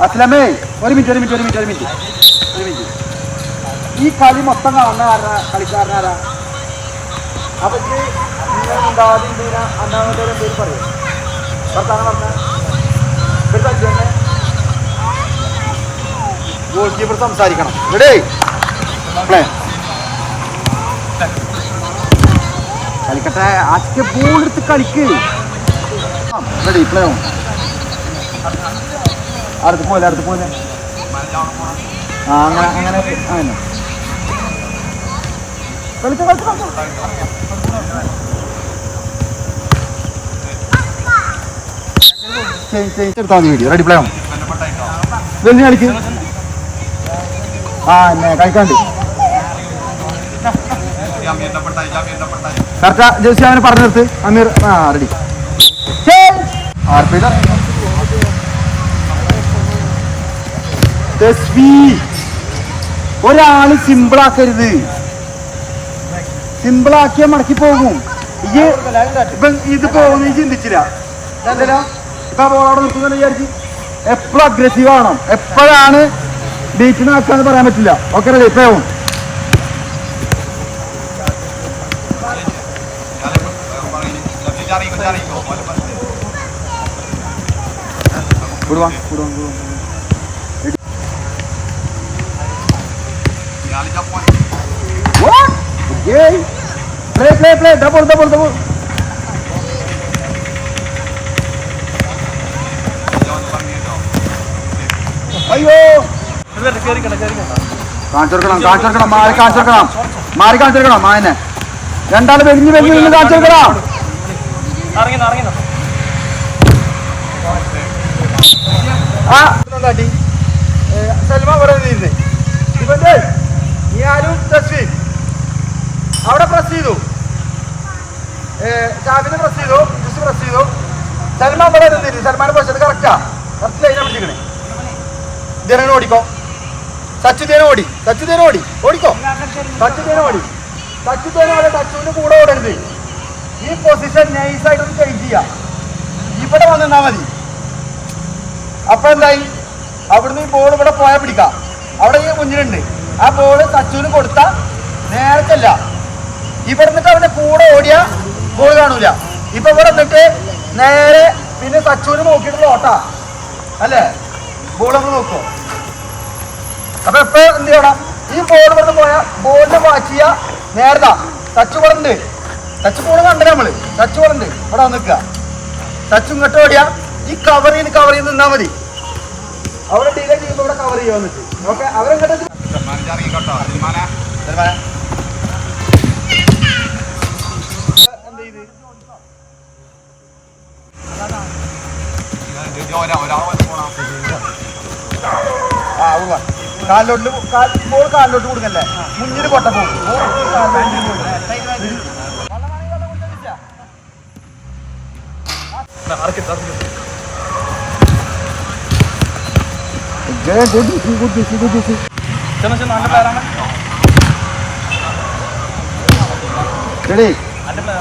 അസ്ലമേ ഒരു മിനിറ്റ് ഈ കളി മൊത്തം കാണുന്ന കളിക്കാരനാരാ? അപ്പൊ അന്നാമത്തെ പേര് പറയും ഭർത്താവ് പറഞ്ഞ ഗോൾ കീപ്പർ സംസാരിക്കണം. ഇവിടെ കളിക്കട്ടെ, ആദ്യത്തെ ബോൾ എടുത്ത് കളിക്ക്. Ready play on. അടുത്ത് പോലെ ആ അങ്ങനെ എടുത്താൽ മതി. Video ready play on. വലിയ കളിക്ക്. ആ എന്നെ കളിക്കാണ്ട് കറക്റ്റാ ജോസി അവനെ പറഞ്ഞു നിർത്ത്. അമീർ ആ റെഡി. ഒരാള് സിമ്പിളാക്കരുത്. സിമ്പിളാക്കിയാൽ മടക്കി പോകും. ഇത് പോകുന്ന ചിന്തിച്ചില്ല. ഇപ്പൊ ബോളോടെ നിർത്തുന്ന വിചാരിച്ച് എപ്പോഴും അഗ്രസീവ് ആവണം. എപ്പോഴാണ് ബീറ്റിന് ആക്കാന്ന് പറയാൻ പറ്റില്ല. ഓക്കെ റെഡി ഇപ്പൊ ആവും. Play. Double. അയ്യോ കാണിച്ചെടുക്കണം. മാറി കാണിച്ചെടുക്കണം. മായനെ രണ്ടാള് വെഞ്ഞ് നിന്ന് കാണിച്ചെടുക്കണം. സൽമ ഇവന്റെ ഞാനും തസ്വീൻ അവിടെ പ്രസ് ചെയ്തു. ഷാഫിനെ പ്രസ് ചെയ്തു. സൽമാൻ ഇവിടെ നിന്നിരുന്നു. സൽമാനെ പ്രസ് ചെയ്ത് കറക്റ്റ് ലൈനാ പിടിച്ചിക്കണേ. ഇതേനെ ഓടിക്കോ. സച്ചുദേനെ ഓടിക്കോ. സച്ചുവിന്റെ കൂടെ ഓടരുത്. ഈ പൊസിഷൻ നൈസായിട്ടൊന്ന് ചേഞ്ച് ചെയ്യാം. ഇവിടെ വന്നിരുന്നാ മതി. അപ്പൊ എന്തായി? അവിടുന്ന് ഈ ബോൾ ഇവിടെ പോയാൽ പിടിക്കാം. അവിടെ ഈ കുഞ്ഞിനുണ്ട്. ആ ബോള് സച്ചുവിന് കൊടുത്താ നേരത്തല്ല. ഇവിടെ നിന്നിട്ട് അവന്റെ കൂടെ ഓടിയ ബോൾ കാണൂല. ഇപ്പൊ ഇവിടെ നിന്നിട്ട് നേരെ പിന്നെ സച്ചുവിന് നോക്കിയിട്ടുള്ള ഓട്ടാ അല്ലേ? ബോളൊന്ന് നോക്കോ. അപ്പൊ എപ്പോ എന്ത് ചെയ്യണം? ഈ ബോൾ ഇവിടെ പോയാ ബോളിനെ വാച്ച് ചെയ്യാ. നേരതാ സച്ചു ഇവിടെ സച്ചു ബോള് കണ്ടേ നമ്മള്. സച്ചു ഇവിടെ ഇവിടെ നിൽക്കുക. സച്ചു ഇങ്ങോട്ട് ഓടിയാ ഈ കവർ ചെയ്ത് നിന്നാ മതി. അവിടെ ഡീലേ ചെയ്യുമ്പോ ഇവിടെ കവർ ചെയ്യാൻ പറ്റും. ഓക്കെ അവരെങ്ങോട്ട് ബോൾ കാലിലോട്ട് കൊടുക്കല്ലേ. മുന്നിൽ പൊട്ട പോകും. good.